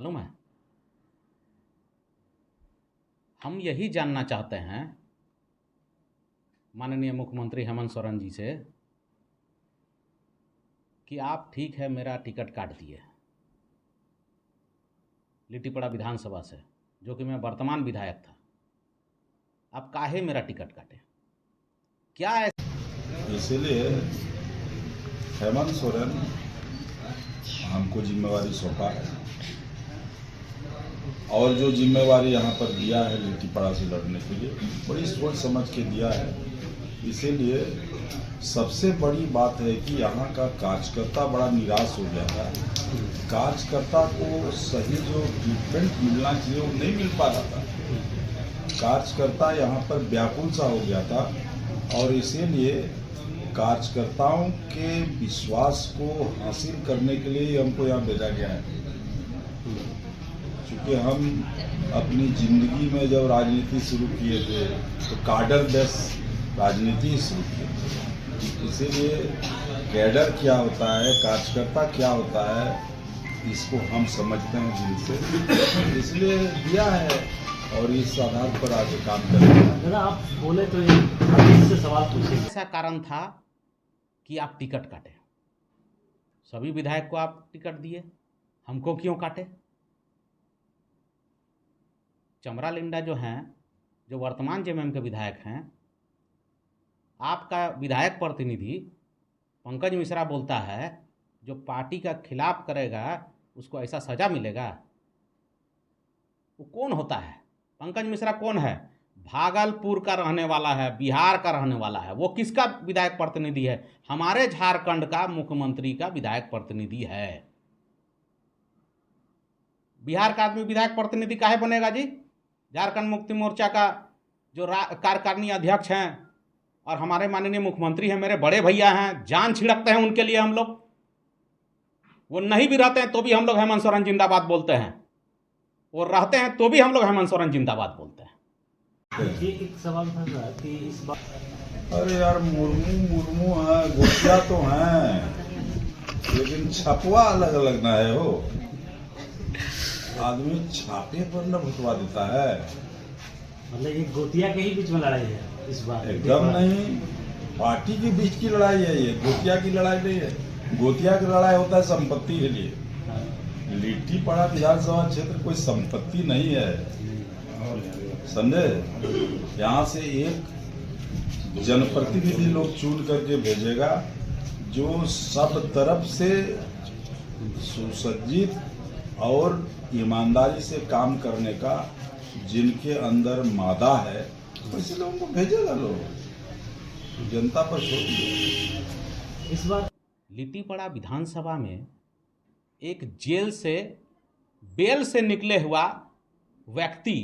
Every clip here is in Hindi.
मालूम है? हम यही जानना चाहते हैं माननीय मुख्यमंत्री हेमंत सोरेन जी से कि आप ठीक है मेरा टिकट काट दिए लिट्टीपड़ा विधानसभा से, जो कि मैं वर्तमान विधायक था, आप काहे मेरा टिकट काटे? क्या है? इसीलिए हेमंत सोरेन हमको जिम्मेवारी सौंपा है और जो जिम्मेवारी यहाँ पर दिया है लिट्टीपड़ा से लड़ने के लिए बड़ी सोच समझ के दिया है। इसीलिए सबसे बड़ी बात है कि यहाँ का कार्यकर्ता बड़ा निराश हो गया था। कार्यकर्ता को सही जो ट्रीटमेंट मिलना चाहिए वो नहीं मिल पा रहा था। कार्यकर्ता यहाँ पर व्याकुल सा हो गया था और इसीलिए कार्यकर्ताओं के विश्वास को हासिल करने के लिए हमको यहाँ भेजा गया है। क्योंकि हम अपनी ज़िंदगी में जब राजनीति शुरू किए थे तो कैडर बेस राजनीति शुरू की थी। इसीलिए कैडर क्या होता है, कार्यकर्ता क्या होता है, इसको हम समझते हैं दिल से, इसलिए दिया है और इस आधार पर आगे काम कर रहे हैं। दादा आप बोले तो इससे सवाल पूछे। ऐसा कारण था कि आप टिकट काटे? सभी विधायक को आप टिकट दिए, हमको क्यों काटे? चमरा लिंडा जो हैं, जो वर्तमान जेएमएम के विधायक हैं, आपका विधायक प्रतिनिधि पंकज मिश्रा बोलता है जो पार्टी का खिलाफ करेगा उसको ऐसा सजा मिलेगा। वो कौन होता है? पंकज मिश्रा कौन है? भागलपुर का रहने वाला है, बिहार का रहने वाला है। वो किसका विधायक प्रतिनिधि है? हमारे झारखंड का मुख्यमंत्री का विधायक प्रतिनिधि है। बिहार का आदमी विधायक प्रतिनिधि काहे बनेगा जी? झारखंड मुक्ति मोर्चा का जो कार्यकारिणी अध्यक्ष हैं और हमारे माननीय मुख्यमंत्री हैं, मेरे बड़े भैया हैं, जान छिड़कते हैं उनके लिए हम लोग। वो नहीं भी रहते हैं तो भी हम लोग हेमंत सोरेन जिंदाबाद बोलते हैं, वो रहते हैं तो भी हम लोग हेमंत सोरेन जिंदाबाद बोलते हैं। ये एक सवाल था कि इस बात, अरे यार मुर्मू है, गोतिया तो हैं, लेकिन छपवा अलग अलग ना है। हो आदमी छापे पर न भुतवा देता है। मतलब ये गोतिया के ही बीच में लड़ाई है इस बार? एकदम नहीं, पार्टी के बीच की लड़ाई है ये, गोतिया की लड़ाई नहीं है। गोतिया की लड़ाई होता है संपत्ति के लिए। लिट्टीपड़ा विधानसभा क्षेत्र कोई संपत्ति नहीं है, समझे? यहाँ से एक जनप्रतिनिधि लोग चुन करके भेजेगा जो सब तरफ से सुसज्जित और ईमानदारी से काम करने का जिनके अंदर मादा है, वैसे लोगों को भेजेगा। लोग जनता पर छोड़ दिए। इस बार लिट्टीपड़ा विधानसभा में एक जेल से बेल से निकले हुआ व्यक्ति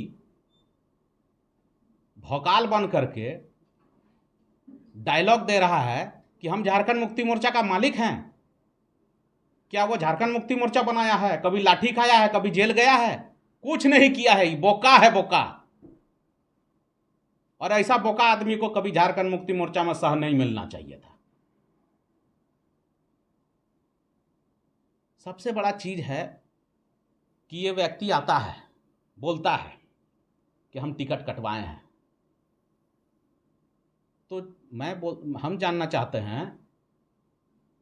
भौकाल बन करके डायलॉग दे रहा है कि हम झारखंड मुक्ति मोर्चा का मालिक हैं। क्या वो झारखंड मुक्ति मोर्चा बनाया है? कभी लाठी खाया है? कभी जेल गया है? कुछ नहीं किया है। बोका है, बोका। और ऐसा बोका आदमी को कभी झारखंड मुक्ति मोर्चा में सह नहीं मिलना चाहिए था। सबसे बड़ा चीज है कि ये व्यक्ति आता है, बोलता है कि हम टिकट कटवाए हैं। तो हम जानना चाहते हैं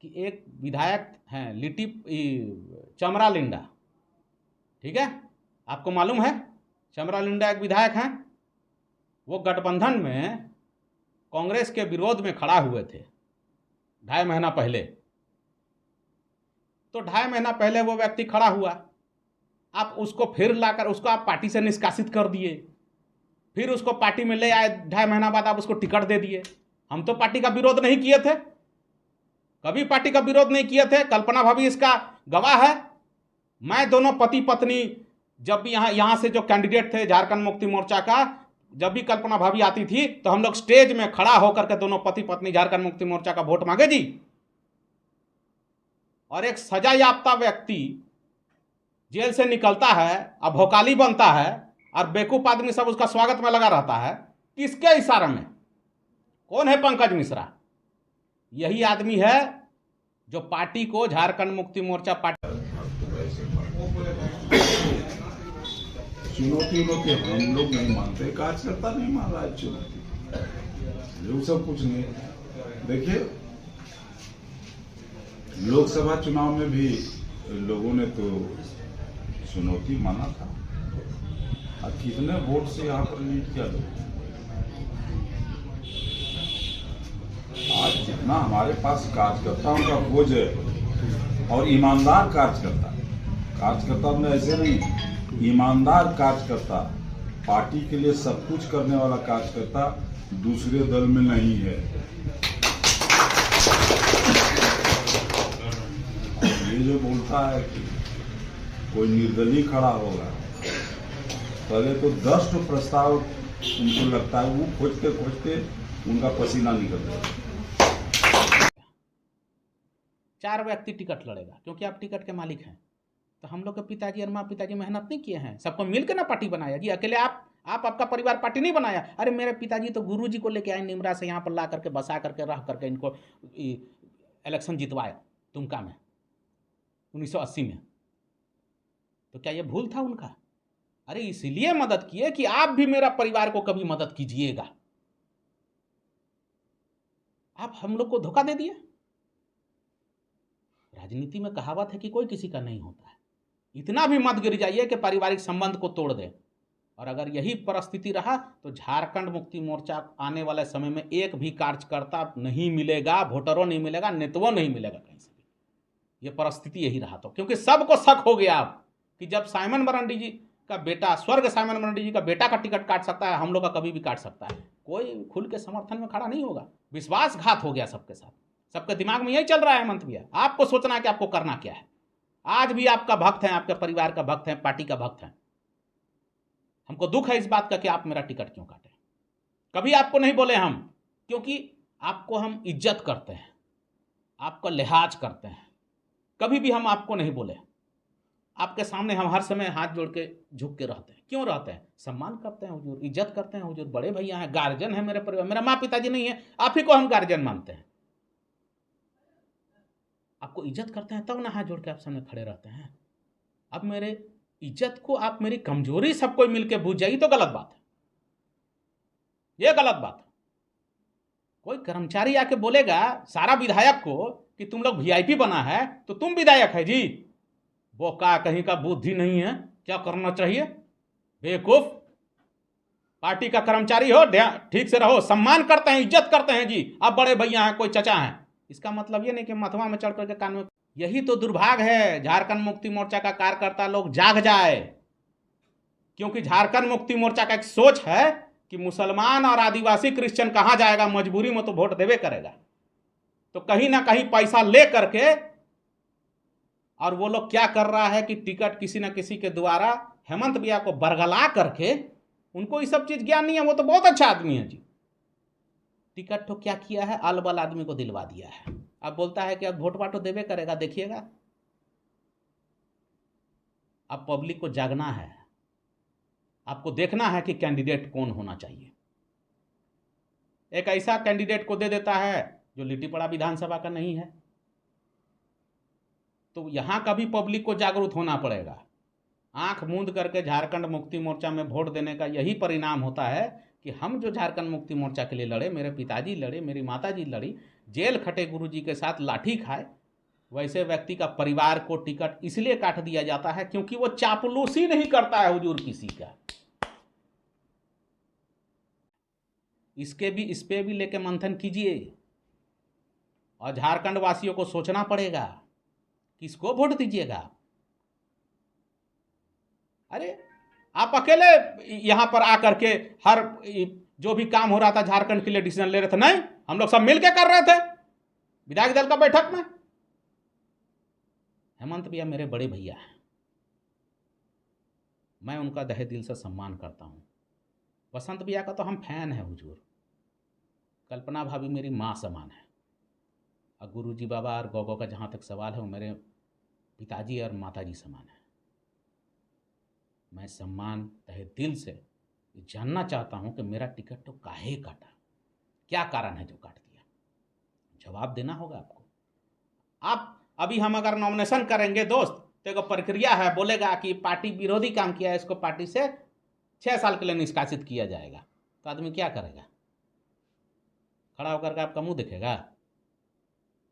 कि एक विधायक हैं चमरा लिंडा, ठीक है, आपको मालूम है चमरा लिंडा एक विधायक हैं। वो गठबंधन में कांग्रेस के विरोध में खड़ा हुए थे 2.5 महीना पहले। तो 2.5 महीना पहले वो व्यक्ति खड़ा हुआ, आप उसको फिर लाकर उसको आप पार्टी से निष्कासित कर दिए, फिर उसको पार्टी में ले आए, 2.5 महीना बाद आप उसको टिकट दे दिए। हम तो पार्टी का विरोध नहीं किए थे, कभी पार्टी का विरोध नहीं किए थे। कल्पना भाभी इसका गवाह है। मैं दोनों पति पत्नी जब भी यहाँ से जो कैंडिडेट थे झारखंड मुक्ति मोर्चा का, जब भी कल्पना भाभी आती थी तो हम लोग स्टेज में खड़ा होकर के दोनों पति पत्नी झारखंड मुक्ति मोर्चा का वोट मांगे जी। और एक सजा याफ्ता व्यक्ति जेल से निकलता है, अब भोकाली बनता है और बेवकूफ आदमी सब उसका स्वागत में लगा रहता है। किसके इशारे में? कौन है पंकज मिश्रा? यही आदमी है जो पार्टी को झारखंड मुक्ति मोर्चा पार्टी चुनौती उनौती हम लोग नहीं मानते, कार्यकर्ता नहीं मान रहा है चुनौती, वो सब कुछ नहीं। देखिए लोकसभा चुनाव में भी लोगों ने तो चुनौती माना था, और कितने वोट से यहाँ पर लीड किया लोग। आज जितना हमारे पास कार्यकर्ताओं का बोझ है, और ईमानदार कार्यकर्ता में ऐसे नहीं, ईमानदार कार्यकर्ता, पार्टी के लिए सब कुछ करने वाला कार्यकर्ता दूसरे दल में नहीं है। और ये जो बोलता है कि कोई निर्दलीय खड़ा होगा, पहले तो 10 प्रस्ताव उनको लगता है, वो खोजते खोजते उनका पसीना निकलता है। 4 व्यक्ति टिकट लड़ेगा क्योंकि आप टिकट के मालिक हैं। तो हम लोग के पिताजी और माँ पिताजी मेहनत नहीं किए हैं, सबको मिलकर ना पार्टी बनाया जी। अकेले आप आपका परिवार पार्टी नहीं बनाया। अरे मेरे पिताजी तो गुरुजी को लेके आए निमरा से, यहाँ पर ला करके बसा करके रह करके इनको इलेक्शन जितवाया दुमका में 1980 में। तो क्या ये भूल था उनका? अरे इसलिए मदद किए कि आप भी मेरा परिवार को कभी मदद कीजिएगा। आप हम लोग को धोखा दे दिए। राजनीति में कहावत है कि कोई किसी का नहीं होता है। इतना भी मत गिर जाइए कि पारिवारिक संबंध को तोड़ दे। और अगर यही परिस्थिति रहा तो झारखंड मुक्ति मोर्चा आने वाले समय में एक भी कार्यकर्ता नहीं मिलेगा, वोटरों नहीं मिलेगा, नेताओं नहीं मिलेगा कहीं से भी। ये परिस्थिति यही रहा तो, क्योंकि सबको शक हो गया अब कि जब साइमन मरांडी जी का बेटा, स्वर्ग साइमन मरांडी जी का बेटा का टिकट काट सकता है, हम लोग का कभी भी काट सकता है। कोई खुल के समर्थन में खड़ा नहीं होगा। विश्वासघात हो गया सबके साथ। सबके दिमाग में यही चल रहा है हेमंत भैया। आपको सोचना है कि आपको करना क्या है। आज भी आपका भक्त हैं, आपके परिवार का भक्त हैं, पार्टी का भक्त हैं। हमको दुख है इस बात का कि आप मेरा टिकट क्यों काटे। कभी आपको नहीं बोले हम, क्योंकि आपको हम इज्जत करते हैं, आपका लिहाज करते हैं। कभी भी हम आपको नहीं बोले। आपके सामने हम हर समय हाथ जोड़ के झुक के रहते हैं। क्यों रहते हैं? सम्मान करते हैं हुजूर, इज्जत करते हैं हुजूर, बड़े भैया हैं, गार्जियन है मेरे परिवार। मेरा माँ पिताजी नहीं है, आप ही को हम गार्जियन मानते हैं। आपको इज्जत करते हैं तब ना हाथ जोड़ के आप सामने खड़े रहते हैं। अब मेरे इज्जत को आप मेरी कमजोरी सब कोई मिलकर भूल जाएगी तो गलत बात है। यह गलत बात है। कोई कर्मचारी आके बोलेगा सारा विधायक को कि तुम लोग वीआईपी बना है तो तुम विधायक है जी। वो का कहीं का बुद्धि नहीं है, क्या करना चाहिए? बेवकूफ। पार्टी का कर्मचारी हो, ठीक से रहो, सम्मान करते हैं, इज्जत करते हैं जी। आप बड़े भैया हैं, कोई चचा हैं, इसका मतलब ये नहीं कि मथवा में चढ़ करके कान में। यही तो दुर्भाग्य है। झारखंड मुक्ति मोर्चा का कार्यकर्ता लोग जाग जाए, क्योंकि झारखंड मुक्ति मोर्चा का एक सोच है कि मुसलमान और आदिवासी क्रिश्चियन कहां जाएगा, मजबूरी में तो वोट देवे करेगा। तो कहीं ना कहीं पैसा ले करके, और वो लोग क्या कर रहा है कि टिकट किसी ना किसी के द्वारा हेमंत भैया को बरगला करके, उनको ये सब चीज ज्ञान नहीं है। वो तो बहुत अच्छा आदमी है जी। टिकट तो क्या किया है, अलबल आदमी को दिलवा दिया है। अब बोलता है कि अब वोट वाटो देवे करेगा, देखिएगा। अब पब्लिक को जागना है, आपको देखना है कि कैंडिडेट कौन होना चाहिए। एक ऐसा कैंडिडेट को दे देता है जो लिट्टीपड़ा विधानसभा का नहीं है। तो यहां का भी पब्लिक को जागरूक होना पड़ेगा। आंख मूंद करके झारखंड मुक्ति मोर्चा में वोट देने का यही परिणाम होता है कि हम जो झारखंड मुक्ति मोर्चा के लिए लड़े, मेरे पिताजी लड़े, मेरी माताजी लड़ी, जेल खटे गुरुजी के साथ लाठी खाए, वैसे व्यक्ति का परिवार को टिकट इसलिए काट दिया जाता है क्योंकि वो चापलूसी नहीं करता है हुजूर किसी का। इस पे भी लेके मंथन कीजिए, और झारखंड वासियों को सोचना पड़ेगा किसको वोट दीजिएगा। अरे आप अकेले यहां पर आकर के हर जो भी काम हो रहा था झारखंड के लिए डिसीजन ले रहे थे? नहीं, हम लोग सब मिलकर कर रहे थे विधायक दल का बैठक में। हेमंत भैया मेरे बड़े भैया हैं, मैं उनका तहे दिल से सम्मान करता हूं। बसंत भैया का तो हम फैन है हुजूर। कल्पना भाभी मेरी माँ समान है। और गुरुजी बाबा और गोगो का जहाँ तक सवाल है, वो मेरे पिताजी और माताजी समान है। मैं सम्मान तहे दिल से जानना चाहता हूं कि मेरा टिकट तो काहे काटा, क्या कारण है जो काट दिया। जवाब देना होगा आपको। आप अभी हम अगर नॉमिनेशन करेंगे दोस्त, तो एक प्रक्रिया है, बोलेगा कि पार्टी विरोधी काम किया है, इसको पार्टी से 6 साल के लिए निष्कासित किया जाएगा, तो आदमी क्या करेगा? खड़ा होकर के आपका मुंह दिखेगा?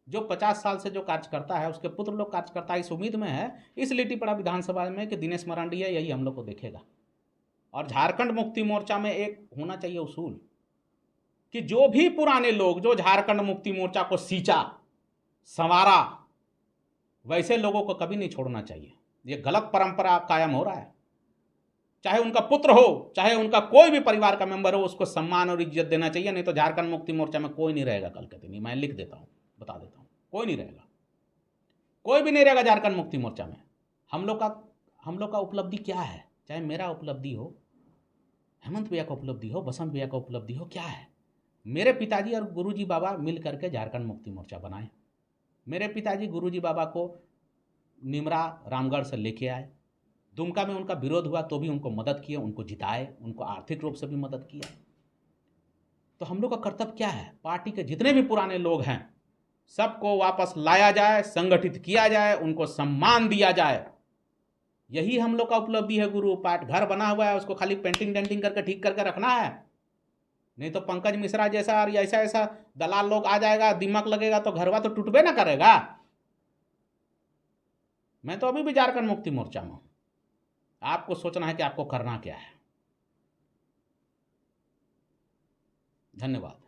जो 50 साल से जो कार्य करता है उसके पुत्र लोग कार्य करता है, इस उम्मीद में है इस लिट्टीपड़ा विधानसभा में कि दिनेश मरांडी है, यही हम लोग को देखेगा। और झारखंड मुक्ति मोर्चा में एक होना चाहिए उसूल कि जो भी पुराने लोग जो झारखंड मुक्ति मोर्चा को सींचा संवारा, वैसे लोगों को कभी नहीं छोड़ना चाहिए। ये गलत परंपरा कायम हो रहा है। चाहे उनका पुत्र हो, चाहे उनका कोई भी परिवार का मेंबर हो, उसको सम्मान और इज्जत देना चाहिए। नहीं तो झारखंड मुक्ति मोर्चा में कोई नहीं रहेगा कल के दिन। मैं लिख देता हूँ, बता देता हूँ, कोई नहीं रहेगा, कोई भी नहीं रहेगा झारखंड मुक्ति मोर्चा में। हम लोग का उपलब्धि क्या है? चाहे मेरा उपलब्धि हो, हेमंत भैया का उपलब्धि हो, बसंत भैया का उपलब्धि हो, क्या है? मेरे पिताजी और गुरुजी बाबा मिल करके झारखंड मुक्ति मोर्चा बनाए। मेरे पिताजी गुरुजी बाबा को निमरा रामगढ़ से लेके आए, दुमका में उनका विरोध हुआ तो भी उनको मदद किए, उनको जिताए, उनको आर्थिक रूप से भी मदद किया। तो हम लोग का कर्तव्य क्या है? पार्टी के जितने भी पुराने लोग हैं सबको वापस लाया जाए, संगठित किया जाए, उनको सम्मान दिया जाए। यही हम लोग का उपलब्धि है। गुरु पाठ घर बना हुआ है, उसको खाली पेंटिंग डेंटिंग करके ठीक करके रखना है। नहीं तो पंकज मिश्रा जैसा और ऐसा दलाल लोग आ जाएगा, दिमाग लगेगा तो घरवा तो टूटबे ना करेगा। मैं तो अभी भी झारखंड मुक्ति मोर्चा में हूं। आपको सोचना है कि आपको करना क्या है। धन्यवाद।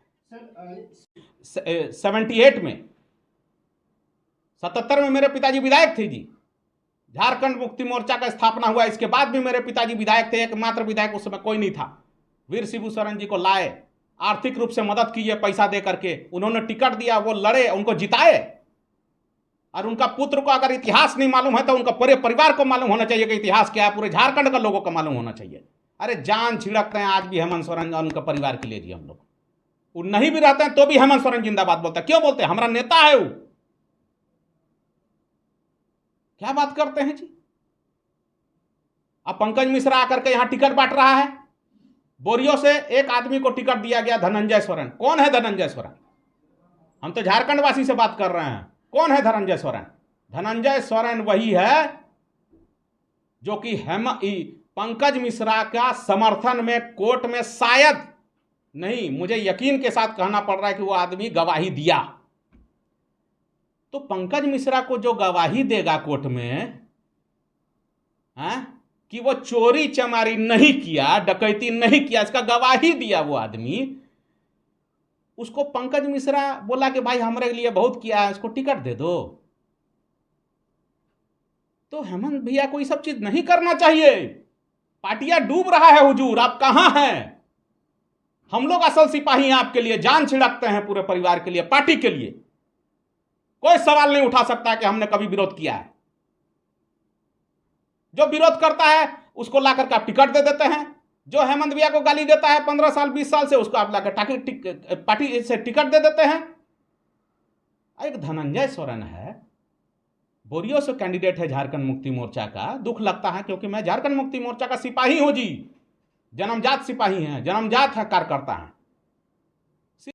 78 में 77 में मेरे पिताजी विधायक थे जी। झारखंड मुक्ति मोर्चा का स्थापना हुआ, इसके बाद भी मेरे पिताजी विधायक थे। एकमात्र विधायक उस समय कोई नहीं था। वीर शिबू सोरेन जी को लाए, आर्थिक रूप से मदद कीजिए, पैसा दे करके उन्होंने टिकट दिया, वो लड़े, उनको जिताए। और उनका पुत्र को अगर इतिहास नहीं मालूम है तो उनका पूरे परिवार को मालूम होना चाहिए कि इतिहास क्या है, पूरे झारखंड का लोगों को मालूम होना चाहिए। अरे जान छिड़कते हैं आज भी हेमंत सोरेन और उनका परिवार के लिए जी। हम लोग वो नहीं भी रहते हैं तो भी हेमंत सोरेन जिंदाबाद बोलते हैं। क्यों बोलते हैं? हमारा नेता है वो। क्या बात करते हैं जी। अब पंकज मिश्रा आकर के यहां टिकट बांट रहा है। बोरियो से एक आदमी को टिकट दिया गया, धनंजय सोरेन। कौन है धनंजय सोरेन? हम तो झारखंड वासी से बात कर रहे हैं। कौन है धनंजय सोरेन? धनंजय सोरेन वही है जो कि पंकज मिश्रा का समर्थन में कोर्ट में शायद नहीं, मुझे यकीन के साथ कहना पड़ रहा है कि वो आदमी गवाही दिया। तो पंकज मिश्रा को जो गवाही देगा कोर्ट में कि वो चोरी चमारी नहीं किया, डकैती नहीं किया, इसका गवाही दिया वो आदमी, उसको पंकज मिश्रा बोला कि भाई हमारे लिए बहुत किया है, इसको टिकट दे दो। तो हेमंत भैया को ये सब चीज नहीं करना चाहिए। पार्टियां डूब रहा है हुजूर, आप कहां हैं? हम लोग असल सिपाही हैं आपके लिए, जान छिड़कते हैं पूरे परिवार के लिए, पार्टी के लिए। कोई सवाल नहीं उठा सकता कि हमने कभी विरोध किया है। जो विरोध करता है उसको लाकर के आप टिकट दे देते हैं। जो हेमंत भैया को गाली देता है 15 साल 20 साल से, उसको आप लाकर पार्टी से टिकट दे देते हैं। एक धनंजय सोरेन है, बोरियो से कैंडिडेट है झारखंड मुक्ति मोर्चा का। दुख लगता है क्योंकि मैं झारखंड मुक्ति मोर्चा का सिपाही हूं जी, जन्मजात सिपाही हैं, जन्मजात कार्यकर्ता हैं।